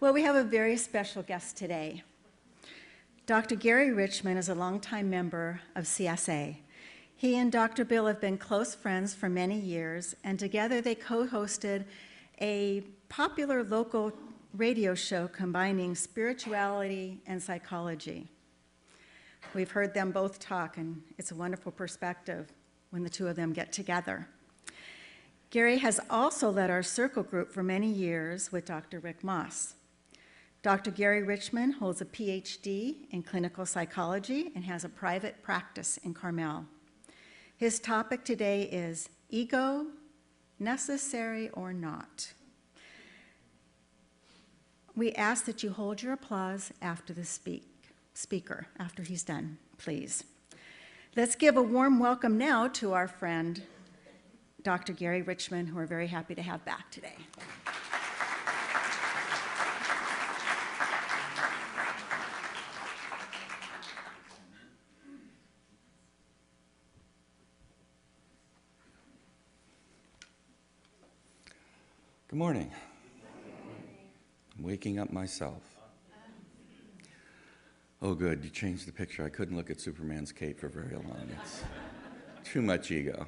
Well, we have a very special guest today. Dr. Gary Richman is a longtime member of CSA. He and Dr. Bill have been close friends for many years, and together they co-hosted a popular local radio show combining spirituality and psychology. We've heard them both talk, and it's a wonderful perspective when the two of them get together. Gary has also led our circle group for many years with Dr. Rick Moss. Dr. Gary Richman holds a PhD in clinical psychology and has a private practice in Carmel. His topic today is ego, necessary or not. We ask that you hold your applause after the speaker, after he's done, please. Let's give a warm welcome now to our friend, Dr. Gary Richman, who we're very happy to have back today. Good morning. I'm waking up myself. Oh, good, you changed the picture. I couldn't look at Superman's cape for very long. It's too much ego.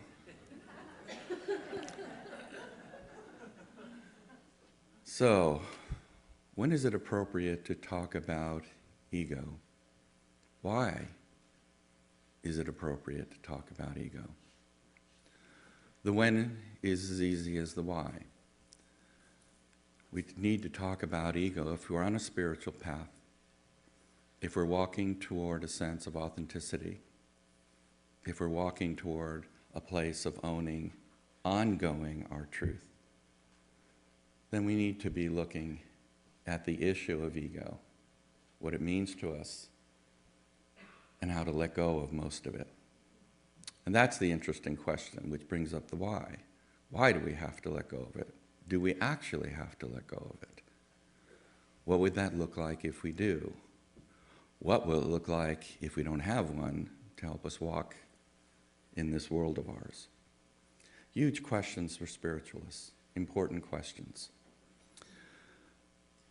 So, when is it appropriate to talk about ego? Why is it appropriate to talk about ego? The when is as easy as the why. We need to talk about ego if we're on a spiritual path, if we're walking toward a sense of authenticity, if we're walking toward a place of owning, ongoing our truth, then we need to be looking at the issue of ego, what it means to us, and how to let go of most of it. And that's the interesting question, which brings up the why. Why do we have to let go of it? Do we actually have to let go of it? What would that look like if we do? What will it look like if we don't have one to help us walk in this world of ours? Huge questions for spiritualists, important questions.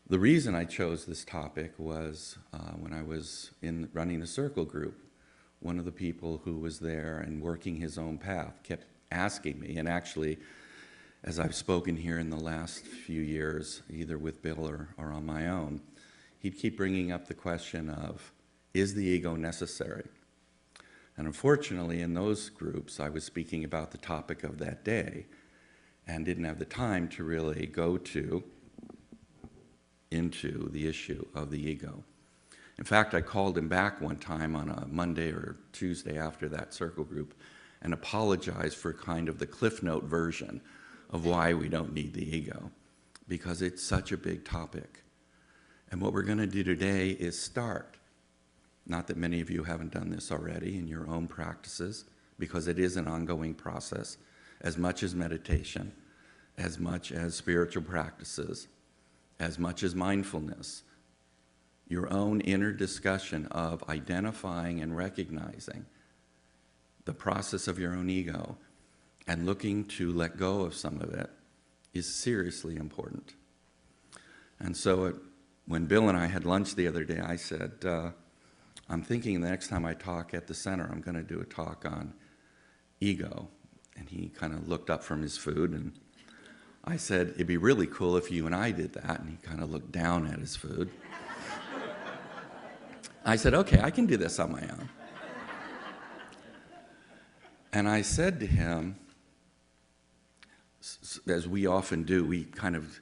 The reason I chose this topic was when I was running a circle group, one of the people who was there and working his own path kept asking me, and actually, as I've spoken here in the last few years, either with Bill or on my own, he'd keep bringing up the question of, is the ego necessary? And unfortunately, in those groups, I was speaking about the topic of that day and didn't have the time to really go into the issue of the ego. In fact, I called him back one time on a Monday or Tuesday after that circle group and apologized for kind of the Cliff Note version of why we don't need the ego, because it's such a big topic. And what we're going to do today is start. Not that many of you haven't done this already in your own practices, because it is an ongoing process, as much as meditation, as much as spiritual practices, as much as mindfulness. Your own inner discussion of identifying and recognizing the process of your own ego and looking to let go of some of it is seriously important. And so when Bill and I had lunch the other day, I said, I'm thinking the next time I talk at the center, I'm going to do a talk on ego. And he kind of looked up from his food, and I said, it'd be really cool if you and I did that. And he kind of looked down at his food. I said, okay, I can do this on my own. And I said to him, as we often do, we kind of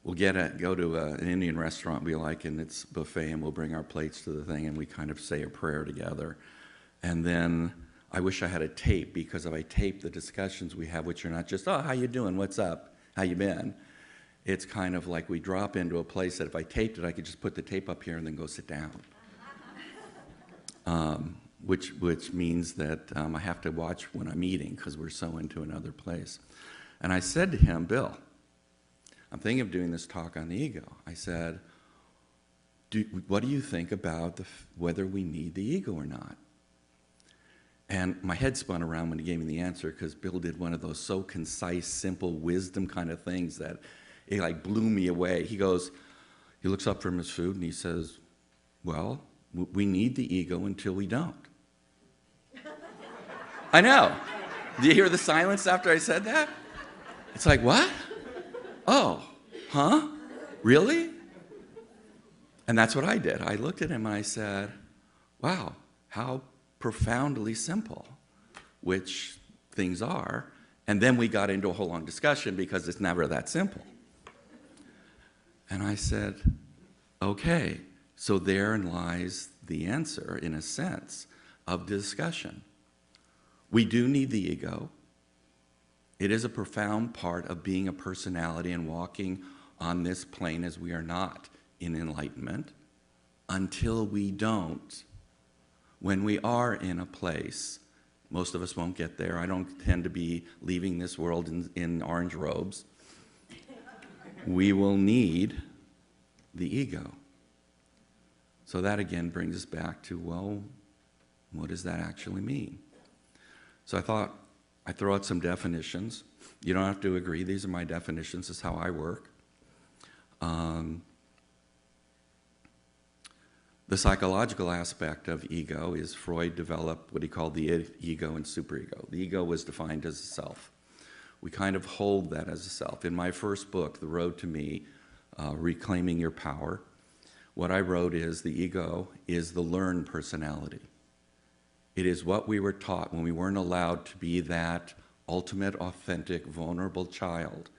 will go to an Indian restaurant we like, and it's buffet, and we'll bring our plates to the thing, and we kind of say a prayer together. And then I wish I had a tape, because if I tape the discussions we have, which are not just, oh, how you doing, what's up, how you been? It's kind of like we drop into a place that if I taped it, I could just put the tape up here and then go sit down. Which means that I have to watch when I'm eating, because we're so into another place. And I said to him, Bill, I'm thinking of doing this talk on the ego. I said, what do you think about whether we need the ego or not? And my head spun around when he gave me the answer, because Bill did one of those so concise, simple wisdom kind of things that it like blew me away. He goes, He looks up from his food and he says, well, we need the ego until we don't. I know. Do you hear the silence after I said that? It's like, what? Oh, huh? Really? And that's what I did. I looked at him and I said, wow, how profoundly simple, which things are. And then we got into a whole long discussion because it's never that simple. And I said, okay, so therein lies the answer, in a sense, of discussion. We do need the ego. It is a profound part of being a personality and walking on this plane as we are not in enlightenment until we don't. When we are in a place, most of us won't get there. I don't tend to be leaving this world in orange robes. We will need the ego. So that again brings us back to, well, what does that actually mean? So I thought I'd throw out some definitions. You don't have to agree. These are my definitions. This is how I work. The psychological aspect of ego is Freud developed what he called the ego and superego. The ego was defined as a self. We kind of hold that as a self. In my first book, The Road to Me, Reclaiming Your Power, what I wrote is the ego is the learned personality. It is what we were taught when we weren't allowed to be that ultimate, authentic, vulnerable child,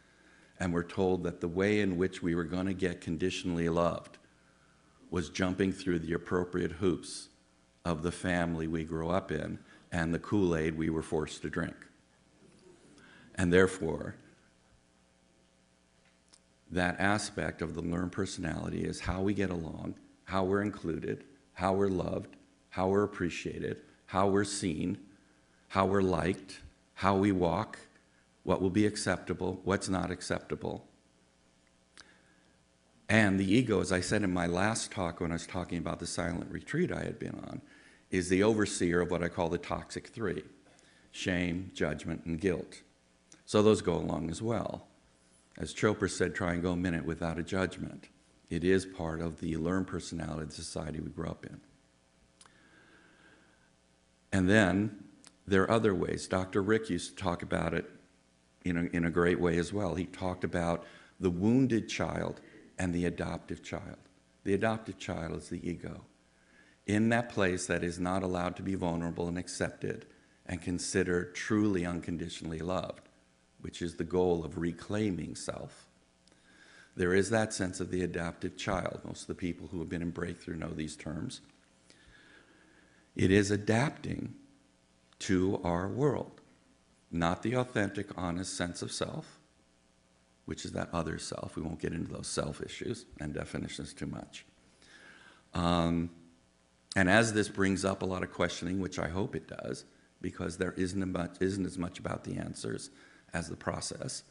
and we're told that the way in which we were going to get conditionally loved was jumping through the appropriate hoops of the family we grew up in and the Kool-Aid we were forced to drink. And therefore, that aspect of the learned personality is how we get along, how we're included, how we're loved, how we're appreciated, how we're seen, how we're liked, how we walk, what will be acceptable, what's not acceptable. And the ego, as I said in my last talk when I was talking about the silent retreat I had been on, is the overseer of what I call the toxic three: shame, judgment, and guilt. So those go along as well. As Chopra said, try and go a minute without a judgment. It is part of the learned personality of the society we grew up in. And then there are other ways. Dr. Rick used to talk about it in a great way as well. He talked about the wounded child and the adoptive child. The adoptive child is the ego. In that place that is not allowed to be vulnerable and accepted and considered truly unconditionally loved, which is the goal of reclaiming self. There is that sense of the adoptive child. Most of the people who have been in Breakthrough know these terms. It is adapting to our world, not the authentic, honest sense of self, which is that other self. We won't get into those self issues and definitions too much. And as this brings up a lot of questioning, which I hope it does, because there isn't as much about the answers as the process.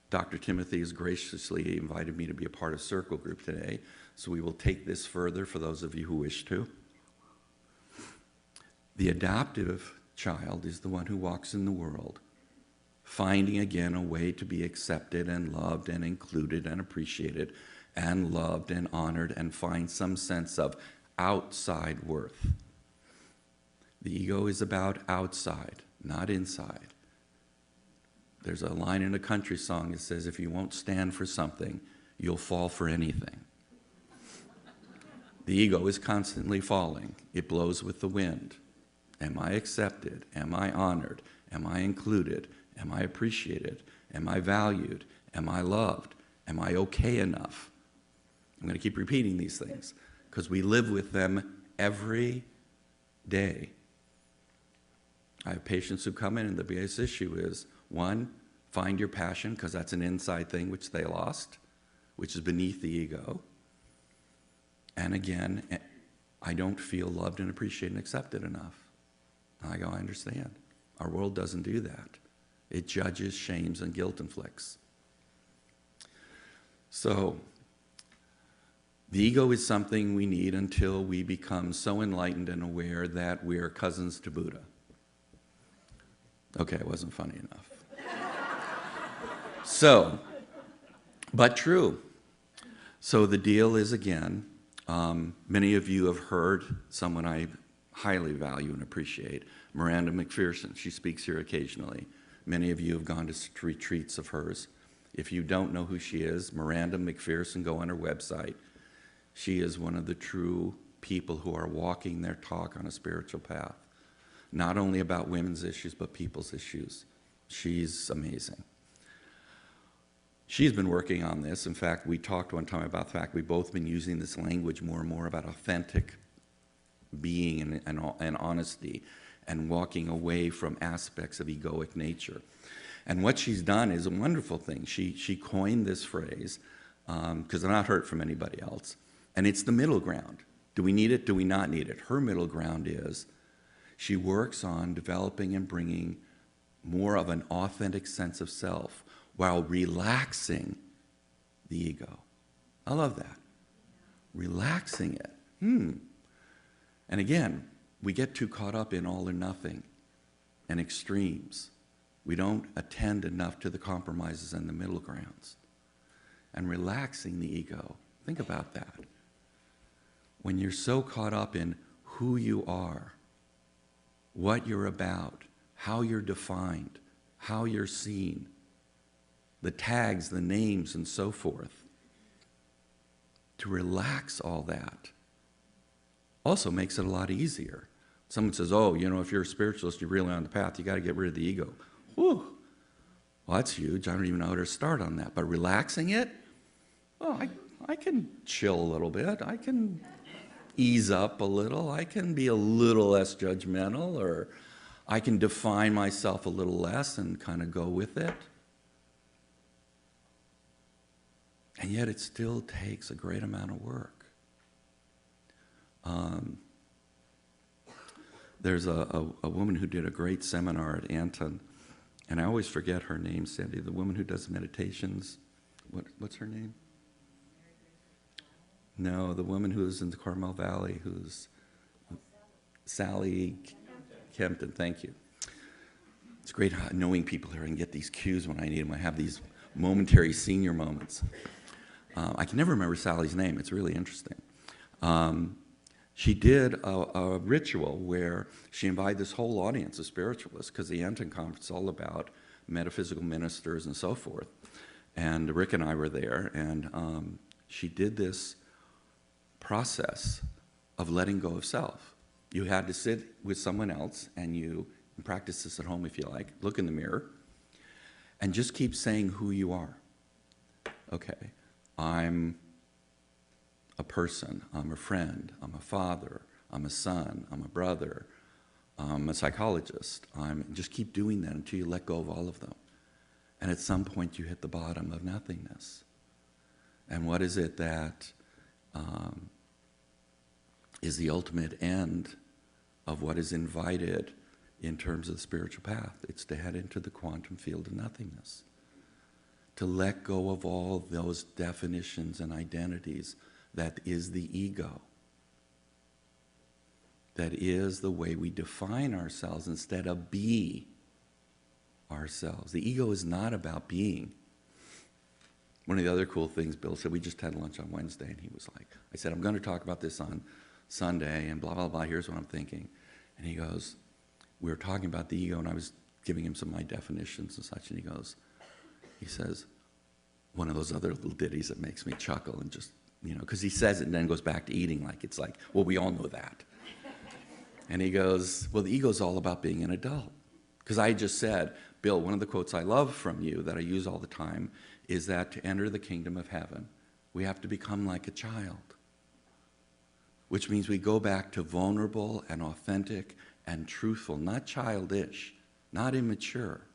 Dr. Timothy has graciously invited me to be a part of Circle Group today, so we will take this further for those of you who wish to. The adoptive child is the one who walks in the world, finding again a way to be accepted and loved and included and appreciated and loved and honored and find some sense of outside worth. The ego is about outside, not inside. There's a line in a country song that says, if you won't stand for something, you'll fall for anything. The ego is constantly falling. It blows with the wind. Am I accepted? Am I honored? Am I included? Am I appreciated? Am I valued? Am I loved? Am I okay enough? I'm going to keep repeating these things because we live with them every day. I have patients who come in and the biggest issue is, one, find your passion, because that's an inside thing which they lost, which is beneath the ego. And again, I don't feel loved and appreciated and accepted enough. I go, I understand. Our world doesn't do that. It judges, shames, and guilt inflicts. So, the ego is something we need until we become so enlightened and aware that we are cousins to Buddha. Okay, it wasn't funny enough. So, but true. So the deal is, again, many of you have heard someone I highly value and appreciate, Miranda McPherson. She speaks here occasionally. Many of you have gone to retreats of hers. If you don't know who she is, Miranda McPherson, go on her website. She is one of the true people who are walking their talk on a spiritual path, not only about women's issues, but people's issues. She's amazing. She's been working on this. In fact, we talked one time about the fact we've both been using this language more and more about authentic being and honesty and walking away from aspects of egoic nature. And what she's done is a wonderful thing. She coined this phrase, because I've not heard it from anybody else, and it's the middle ground. Do we need it? Do we not need it? Her middle ground is she works on developing and bringing more of an authentic sense of self while relaxing the ego. I love that. Relaxing it. And again, we get too caught up in all or nothing and extremes. We don't attend enough to the compromises and the middle grounds. And relaxing the ego. Think about that. When you're so caught up in who you are, what you're about, how you're defined, how you're seen, the tags, the names, and so forth, to relax all that also makes it a lot easier. Someone says, oh, you know, if you're a spiritualist, you're really on the path, you got to get rid of the ego. Whew. Well, that's huge. I don't even know how to start on that. But relaxing it, oh, I can chill a little bit. I can ease up a little. I can be a little less judgmental, or I can define myself a little less and kind of go with it. And yet it still takes a great amount of work. There's a woman who did a great seminar at Anton, and I always forget her name, Sandy, the woman who does meditations. What's her name? No, the woman who's in the Carmel Valley, who's Sally Kempton, thank you. It's great knowing people here and get these cues when I need them. I have these momentary senior moments. I can never remember Sally's name. It's really interesting. She did a ritual where she invited this whole audience of spiritualists, because the Anton conference is all about metaphysical ministers and so forth. And Rick and I were there, and she did this process of letting go of self. You had to sit with someone else, and you practice this at home if you like, look in the mirror, and just keep saying who you are. Okay, I'm a person, I'm a friend, I'm a father, I'm a son, I'm a brother, I'm a psychologist. Just keep doing that until you let go of all of them. And at some point you hit the bottom of nothingness. And what is it that is the ultimate end of what is invited in terms of the spiritual path? It's to head into the quantum field of nothingness. To let go of all those definitions and identities that is the ego. That is the way we define ourselves instead of be ourselves. The ego is not about being. One of the other cool things Bill said, we just had lunch on Wednesday, and he was like, I said, I'm going to talk about this on Sunday, and blah, blah, blah, here's what I'm thinking. And he goes, we were talking about the ego, and I was giving him some of my definitions and such, and he says, one of those other little ditties that makes me chuckle, and just, you know, because he says it and then goes back to eating, like it's like, well, we all know that. And he goes, well, the ego's all about being an adult. Because I just said, Bill, one of the quotes I love from you that I use all the time is that to enter the kingdom of heaven, we have to become like a child. Which means we go back to vulnerable and authentic and truthful, not childish, not immature.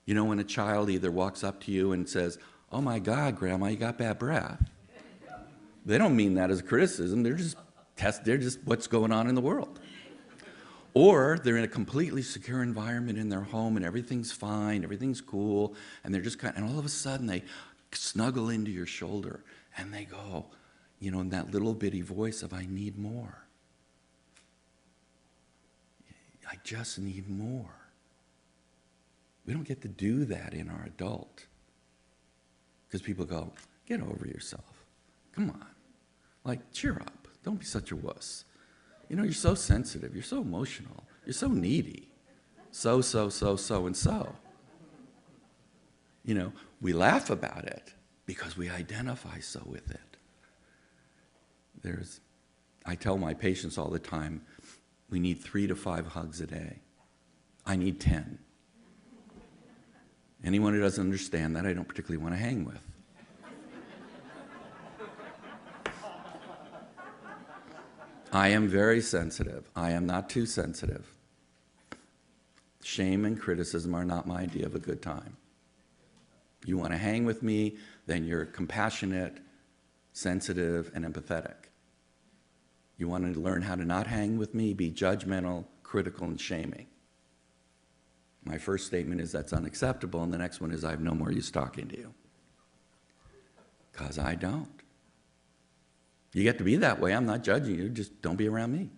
You know, when a child either walks up to you and says, oh my God, Grandma, you got bad breath. They don't mean that as a criticism. They're just what's going on in the world. Or they're in a completely secure environment in their home and everything's fine, everything's cool, and they're just and all of a sudden they snuggle into your shoulder and they go, you know, in that little bitty voice of, I need more. I just need more. We don't get to do that in our adult. Because people go, Get over yourself. Come on. Like, cheer up. Don't be such a wuss. You know, you're so sensitive. You're so emotional. You're so needy. So, and so. You know, we laugh about it because we identify so with it. I tell my patients all the time, we need 3 to 5 hugs a day. I need 10. Anyone who doesn't understand that, I don't particularly want to hang with. I am very sensitive. I am not too sensitive. Shame and criticism are not my idea of a good time. You want to hang with me, then you're compassionate, sensitive, and empathetic. You want to learn how to not hang with me, be judgmental, critical, and shaming. My first statement is that's unacceptable, and the next one is I have no more use talking to you. Because I don't. You get to be that way. I'm not judging you. Just don't be around me.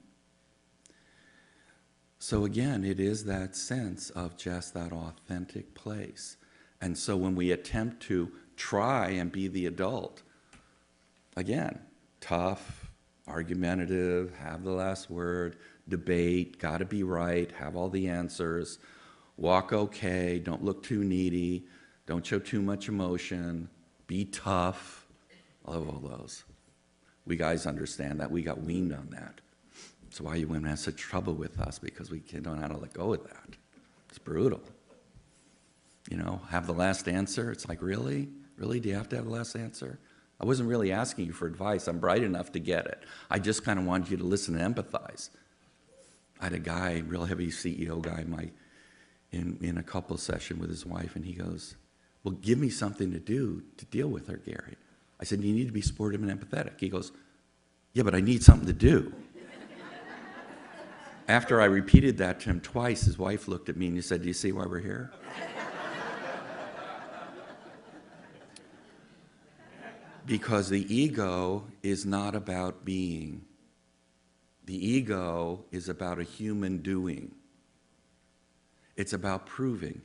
So again, it is that sense of just that authentic place. And so when we attempt to try and be the adult, again, tough, argumentative, have the last word, debate, got to be right, have all the answers, walk okay, don't look too needy, don't show too much emotion, be tough, all those. We guys understand that. We got weaned on that. That's why you women have such trouble with us, because we don't know how to let go of that. It's brutal. You know, have the last answer. It's like, really? Really? Do you have to have the last answer? I wasn't really asking you for advice. I'm bright enough to get it. I just kind of wanted you to listen and empathize. I had a guy, real heavy CEO guy, in a couple session with his wife, and he goes, well, give me something to do to deal with her, Gary. I said, you need to be supportive and empathetic. He goes, yeah, but I need something to do. After I repeated that to him twice, his wife looked at me and he said, do you see why we're here? Because the ego is not about being. The ego is about a human doing. It's about proving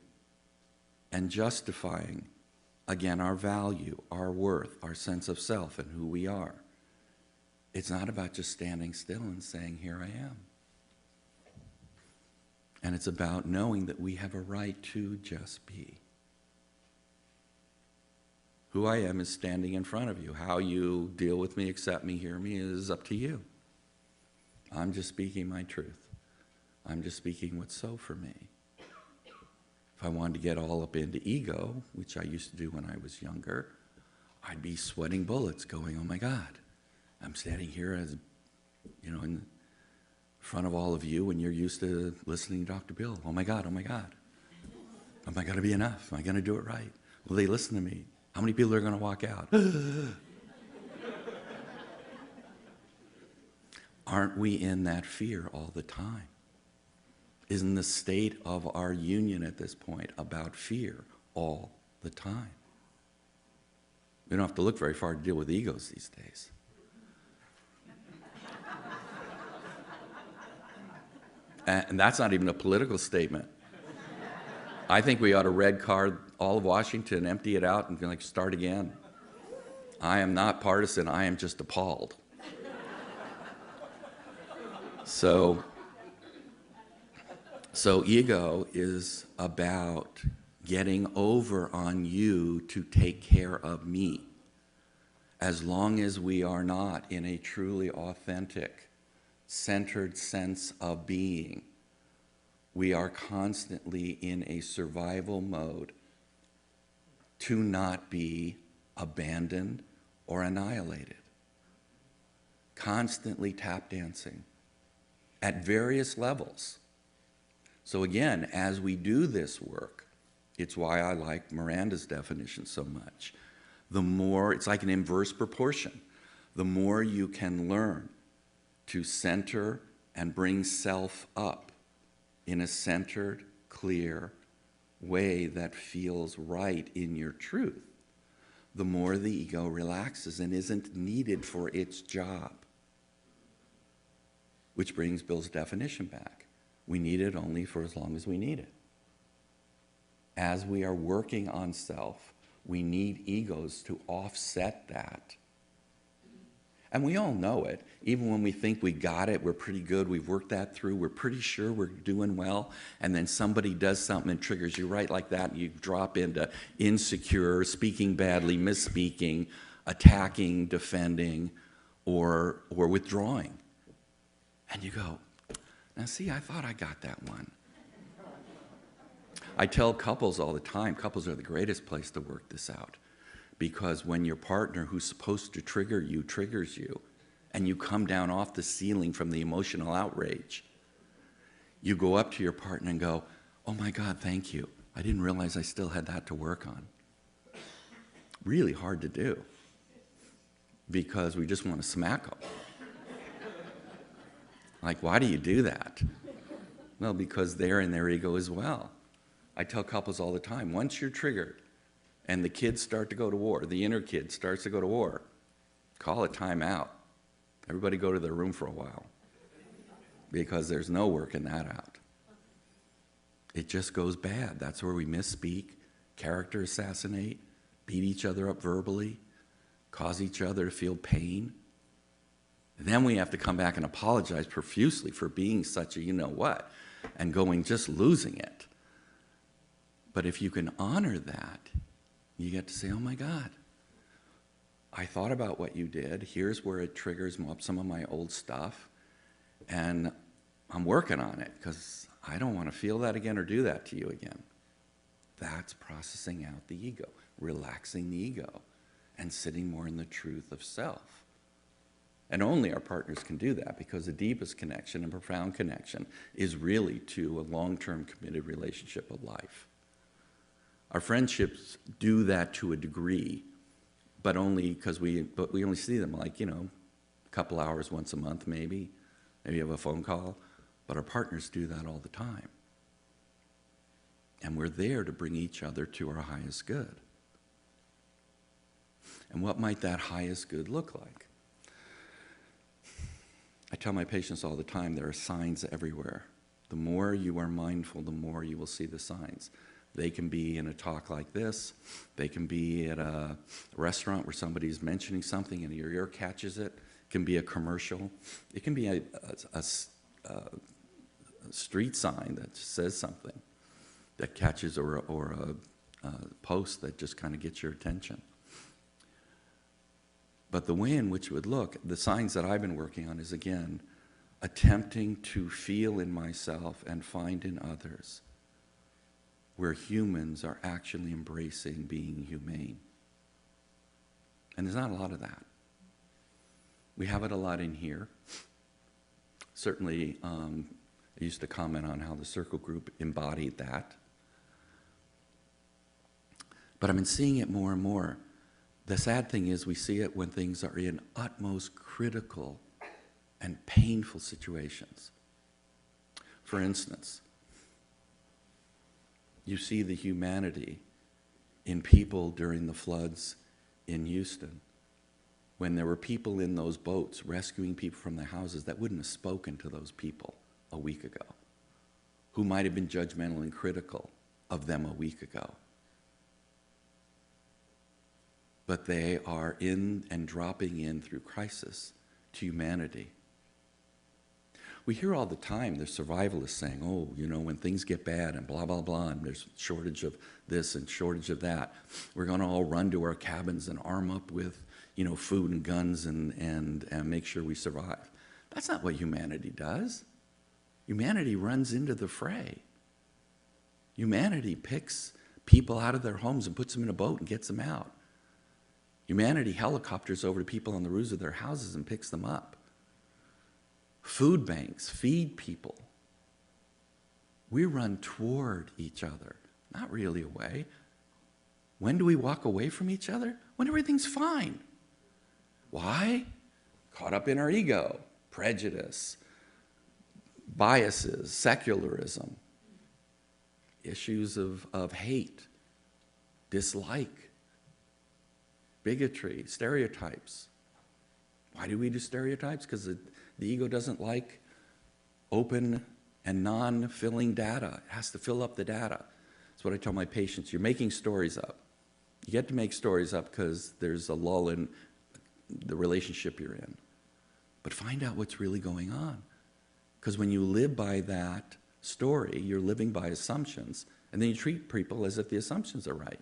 and justifying, again, our value, our worth, our sense of self, and who we are. It's not about just standing still and saying, here I am. And it's about knowing that we have a right to just be. Who I am is standing in front of you. How you deal with me, accept me, hear me is up to you. I'm just speaking my truth. I'm just speaking what's so for me. If I wanted to get all up into ego, which I used to do when I was younger, I'd be sweating bullets going, oh my God, I'm standing here as, you know, in front of all of you when you're used to listening to Dr. Bill. Oh my God, oh my God. Am I going to be enough? Am I going to do it right? Will they listen to me? How many people are going to walk out? Aren't we in that fear all the time? Isn't the state of our union at this point about fear all the time? We don't have to look very far to deal with egos these days. And that's not even a political statement. I think we ought to red card all of Washington, empty it out, and like start again. I am not partisan. I am just appalled. So ego is about getting over on you to take care of me. As long as we are not in a truly authentic, centered sense of being, we are constantly in a survival mode to not be abandoned or annihilated. Constantly tap dancing at various levels. So again, as we do this work, it's why I like Miranda's definition so much. The more, it's like an inverse proportion. The more you can learn to center and bring self up in a centered, clear way that feels right in your truth, the more the ego relaxes and isn't needed for its job. Which brings Bill's definition back. We need it only for as long as we need it. As we are working on self, We need egos to offset that. And we all know it. Even when we think we got it, we're pretty good, we've worked that through, we're pretty sure we're doing well, and then somebody does something and triggers you right like that, and you drop into insecure, speaking badly, misspeaking, attacking, defending, or withdrawing. And you go, now see, I thought I got that one. I tell couples all the time, couples are the greatest place to work this out. Because when your partner who's supposed to trigger you triggers you, and you come down off the ceiling from the emotional outrage, you go up to your partner and go, oh my God, thank you. I didn't realize I still had that to work on. Really hard to do, because we just want to smack them. Like, why do you do that? Well, because they're in their ego as well. I tell couples all the time, once you're triggered and the kids start to go to war, the inner kid starts to go to war, call a time out. Everybody go to their room for a while, because there's no working that out. It just goes bad. That's where we misspeak, character assassinate, beat each other up verbally, cause each other to feel pain. Then we have to come back and apologize profusely for being such a you-know-what and just losing it. But if you can honor that, you get to say, oh my God, I thought about what you did. Here's where it triggers up some of my old stuff, and I'm working on it because I don't want to feel that again or do that to you again. That's processing out the ego, relaxing the ego, and sitting more in the truth of self. And only our partners can do that, because the deepest connection and profound connection is really to a long-term committed relationship of life. Our friendships do that to a degree, but only because we only see them like, a couple hours once a month maybe have a phone call, but our partners do that all the time. And we're there to bring each other to our highest good. And what might that highest good look like? I tell my patients all the time, there are signs everywhere. The more you are mindful, the more you will see the signs. They can be in a talk like this. They can be at a restaurant where somebody's mentioning something and your ear catches it. It can be a commercial. It can be a street sign that says something that catches, or a post that just kind of gets your attention. But the way in which it would look, the signs that I've been working on is, again, attempting to feel in myself and find in others where humans are actually embracing being humane. And there's not a lot of that. We have it a lot in here. Certainly, I used to comment on how the circle group embodied that. But I've been seeing it more and more. The sad thing is we see it when things are in utmost critical and painful situations. For instance, you see the humanity in people during the floods in Houston, when there were people in those boats rescuing people from their houses that wouldn't have spoken to those people a week ago, who might have been judgmental and critical of them a week ago. But they are in and dropping in through crisis to humanity. We hear all the time the survivalists saying, oh, when things get bad and blah, blah, blah, and there's shortage of this and shortage of that, we're going to all run to our cabins and arm up with, food and guns and make sure we survive. That's not what humanity does. Humanity runs into the fray. Humanity picks people out of their homes and puts them in a boat and gets them out. Humanity helicopters over to people on the roofs of their houses and picks them up. Food banks feed people. We run toward each other, not really away. When do we walk away from each other? When everything's fine. Why? Caught up in our ego, prejudice, biases, secularism, issues of hate, dislike, bigotry, stereotypes. Why do we do stereotypes? Because the ego doesn't like open and non-filling data. It has to fill up the data. That's what I tell my patients. You're making stories up. You get to make stories up because there's a lull in the relationship you're in. But find out what's really going on. Because when you live by that story, you're living by assumptions, and then you treat people as if the assumptions are right.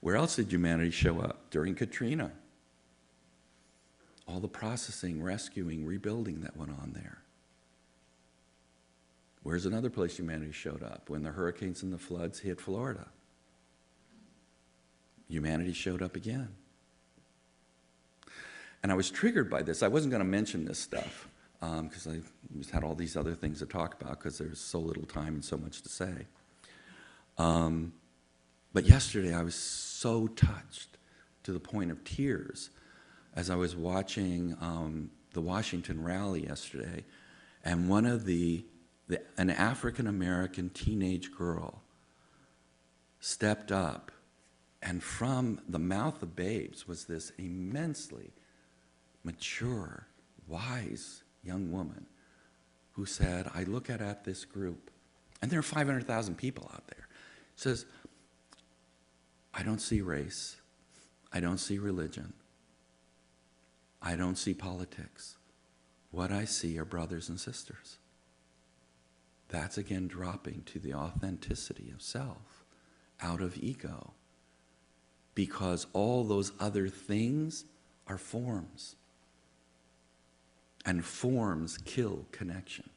Where else did humanity show up? During Katrina. All the processing, rescuing, rebuilding that went on there. Where's another place humanity showed up? When the hurricanes and the floods hit Florida. Humanity showed up again. And I was triggered by this. I wasn't going to mention this stuff because I just had all these other things to talk about because there's so little time and so much to say. But yesterday I was so touched to the point of tears as I was watching the Washington rally yesterday, and one of an African-American teenage girl stepped up, and from the mouth of babes was this immensely mature, wise young woman who said, I look at this group, and there are 500,000 people out there, says, I don't see race, I don't see religion, I don't see politics. What I see are brothers and sisters. That's again dropping to the authenticity of self, out of ego, because all those other things are forms. And forms kill connection.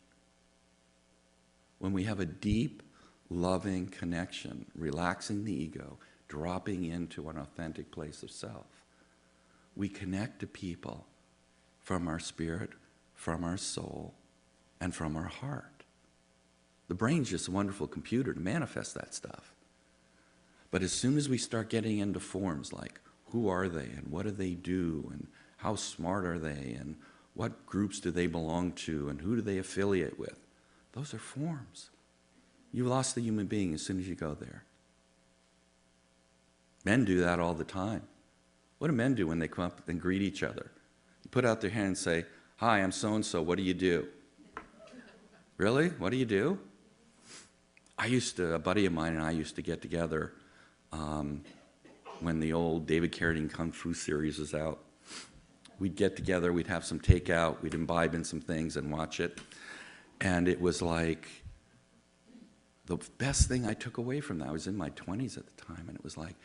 When we have a deep, loving connection, relaxing the ego, dropping into an authentic place of self, we connect to people from our spirit, from our soul, and from our heart. The brain's just a wonderful computer to manifest that stuff. But as soon as we start getting into forms like who are they and what do they do and how smart are they and what groups do they belong to and who do they affiliate with, those are forms. You lost the human being as soon as you go there. Men do that all the time. What do men do when they come up and greet each other? You put out their hand and say, hi, I'm so-and-so, what do you do? Really? What do you do? A buddy of mine and I used to get together when the old David Carradine Kung Fu series was out. We'd get together, we'd have some takeout, we'd imbibe in some things and watch it. And it was like the best thing I took away from that. I was in my 20s at the time, and it was like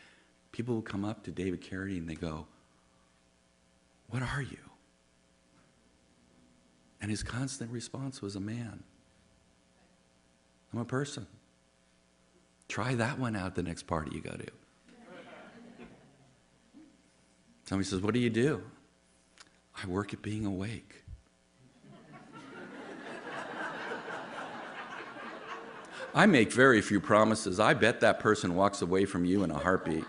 people would come up to David Carradine and they go, what are you? And his constant response was a man. I'm a person. Try that one out the next party you go to. Somebody says, what do you do? I work at being awake. I make very few promises. I bet that person walks away from you in a heartbeat.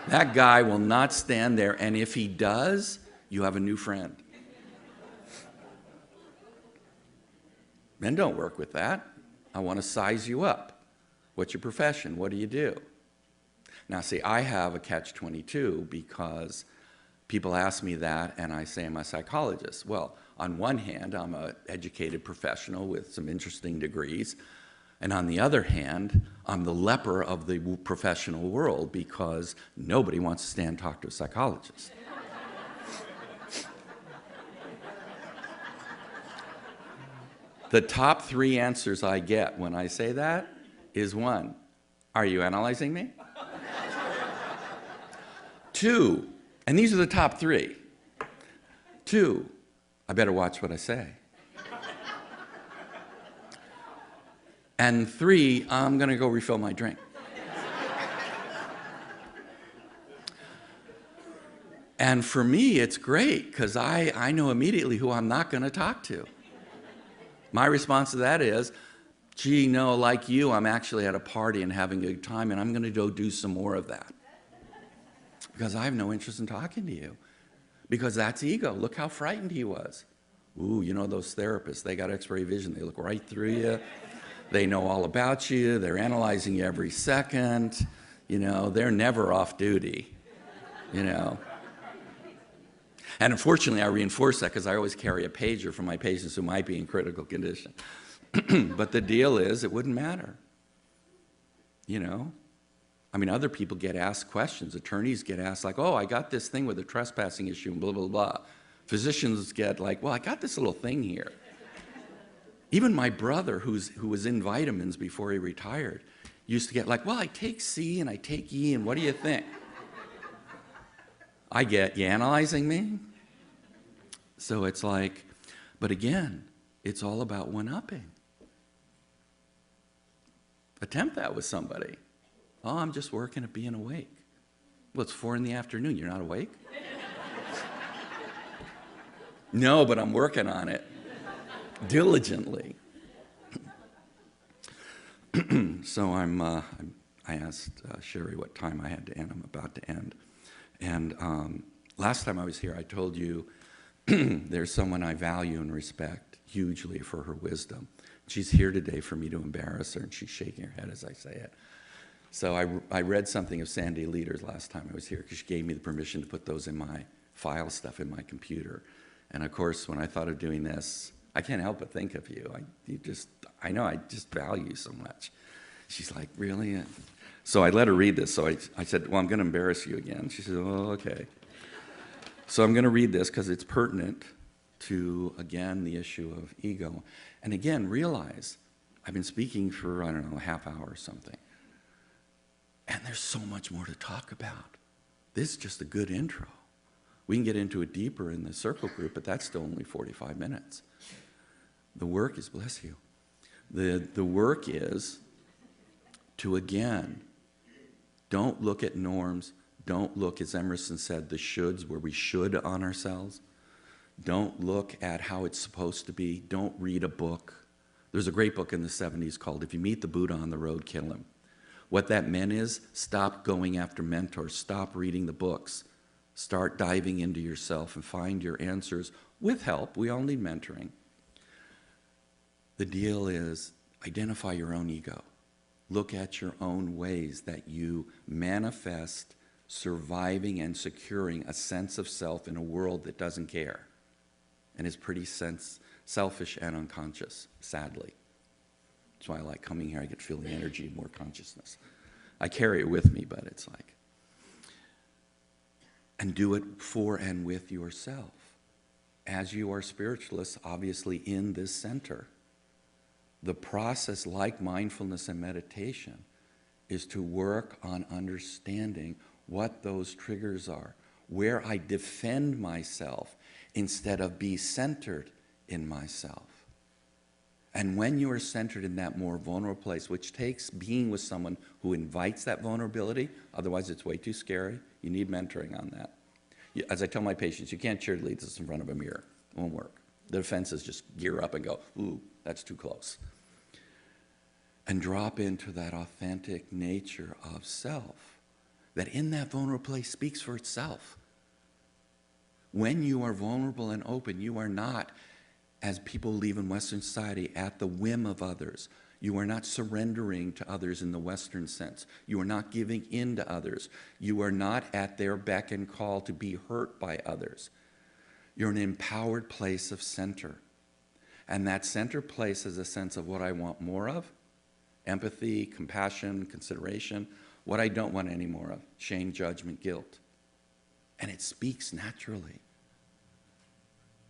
That guy will not stand there, and if he does, you have a new friend. Men don't work with that. I want to size you up. What's your profession? What do you do? Now, see, I have a catch-22 because people ask me that, and I say I'm a psychologist. Well, on one hand, I'm an educated professional with some interesting degrees, and on the other hand, I'm the leper of the professional world because nobody wants to stand and talk to a psychologist. The top 3 answers I get when I say that is 1, are you analyzing me? 2, and these are the top 3. 2, I better watch what I say. And 3, I'm going to go refill my drink. And for me, it's great because I know immediately who I'm not going to talk to. My response to that is, gee, no, like you, I'm actually at a party and having a good time, and I'm going to go do some more of that. Because I have no interest in talking to you. Because that's ego. Look how frightened he was. Ooh, you know those therapists, they got X-ray vision. They look right through you. They know all about you. They're analyzing you every second. You know, they're never off duty, you know. And unfortunately, I reinforce that because I always carry a pager for my patients who might be in critical condition. But the deal is, it wouldn't matter, you know. I mean, other people get asked questions. Attorneys get asked, like, oh, I got this thing with a trespassing issue and blah, blah, blah. Physicians get like, well, I got this little thing here. Even my brother, who was in vitamins before he retired, used to get like, well, I take C and I take E, and what do you think? I get, you analyzing me? So it's like, but again, it's all about one-upping. Attempt that with somebody. Oh, I'm just working at being awake. Well, it's 4 p.m. You're not awake? No, but I'm working on it diligently. So I asked Sherry what time I had to end. I'm about to end. And last time I was here, I told you there's someone I value and respect hugely for her wisdom. She's here today for me to embarrass her, and she's shaking her head as I say it. So I read something of Sandy Leader's last time I was here, because she gave me the permission to put those in my file stuff in my computer. And of course, when I thought of doing this, I can't help but think of you. I know I just value you so much. She's like, really? So I let her read this. So I said, well, I'm going to embarrass you again. She said, oh, okay. So I'm going to read this because it's pertinent to, again, the issue of ego. And again, realize I've been speaking for, I don't know, a half hour or something. And there's so much more to talk about. This is just a good intro. We can get into it deeper in the circle group, but that's still only 45 minutes. The work is, bless you, the work is to, again, don't look at norms. Don't look, as Emerson said, the shoulds, where we should on ourselves. Don't look at how it's supposed to be. Don't read a book. There's a great book in the 70s called If You Meet the Buddha on the Road, Kill Him. What that meant is stop going after mentors. Stop reading the books. Start diving into yourself and find your answers with help. We all need mentoring. The deal is identify your own ego. Look at your own ways that you manifest surviving and securing a sense of self in a world that doesn't care and is pretty selfish and unconscious, sadly. That's why I like coming here. I get to feel the energy of more consciousness. I carry it with me, but it's like, and do it for and with yourself. As you are spiritualists, obviously in this center, the process, like mindfulness and meditation, is to work on understanding what those triggers are, where I defend myself instead of be centered in myself. And when you are centered in that more vulnerable place, which takes being with someone who invites that vulnerability, otherwise it's way too scary, you need mentoring on that. As I tell my patients, you can't cheerlead this in front of a mirror. It won't work. The defenses just gear up and go, ooh, that's too close. And drop into that authentic nature of self that in that vulnerable place speaks for itself. When you are vulnerable and open, you are not, as people believe in Western society, at the whim of others. You are not surrendering to others in the Western sense. You are not giving in to others. You are not at their beck and call to be hurt by others. You're in an empowered place of center. And that center place is a sense of what I want more of: empathy, compassion, consideration. What I don't want any more of: shame, judgment, guilt. And it speaks naturally.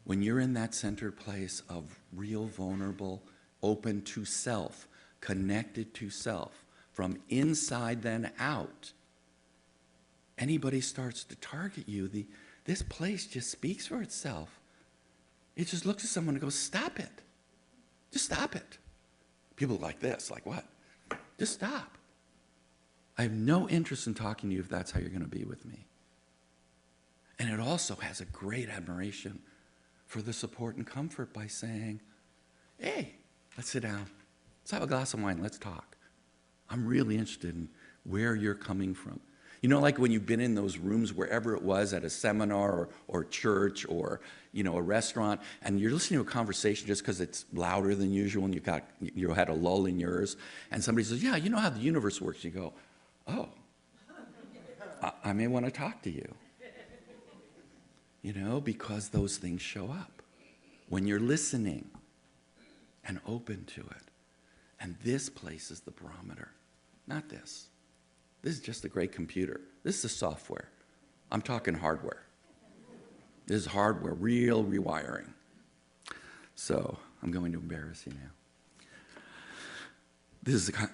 When you're in that centered place of real vulnerable, open to self, connected to self, from inside then out, anybody starts to target you, this place just speaks for itself. It just looks at someone and goes, stop it. Just stop it. People are like this, like what? Just stop. I have no interest in talking to you if that's how you're going to be with me. And it also has a great admiration for the support and comfort by saying, hey, let's sit down. Let's have a glass of wine. Let's talk. I'm really interested in where you're coming from. You know, like when you've been in those rooms, wherever it was, at a seminar or church or, you know, a restaurant, and you're listening to a conversation just because it's louder than usual and you had a lull in yours, and somebody says, yeah, you know how the universe works. You go, oh, I may want to talk to you. You know, because those things show up when you're listening and open to it. And this place is the barometer, not this. This is just a great computer. This is the software. I'm talking hardware. This is hardware, real rewiring. So I'm going to embarrass you now.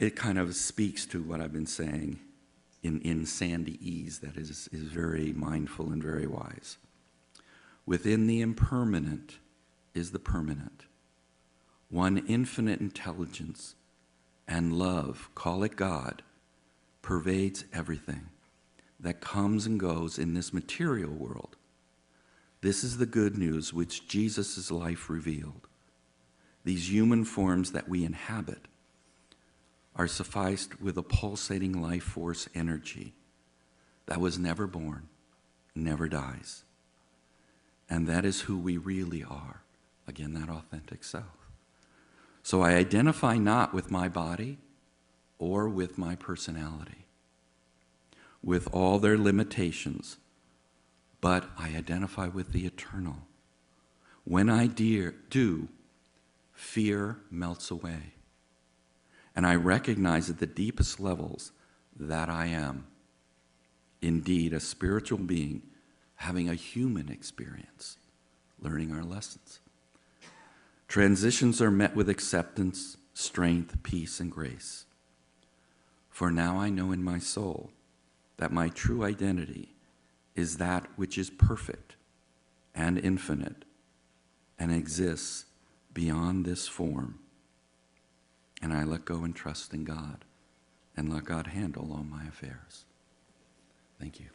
It kind of speaks to what I've been saying in Sandy E's, that is very mindful and very wise. Within the impermanent is the permanent. One infinite intelligence and love, call it God, pervades everything that comes and goes in this material world. This is the good news which Jesus' life revealed. These human forms that we inhabit are sufficed with a pulsating life force energy that was never born, never dies. And that is who we really are. Again, that authentic self. So I identify not with my body or with my personality, with all their limitations, but I identify with the eternal. When I do, fear melts away. And I recognize at the deepest levels that I am indeed a spiritual being having a human experience, learning our lessons. Transitions are met with acceptance, strength, peace, and grace. For now I know in my soul that my true identity is that which is perfect and infinite and exists beyond this form. And I let go and trust in God and let God handle all my affairs. Thank you.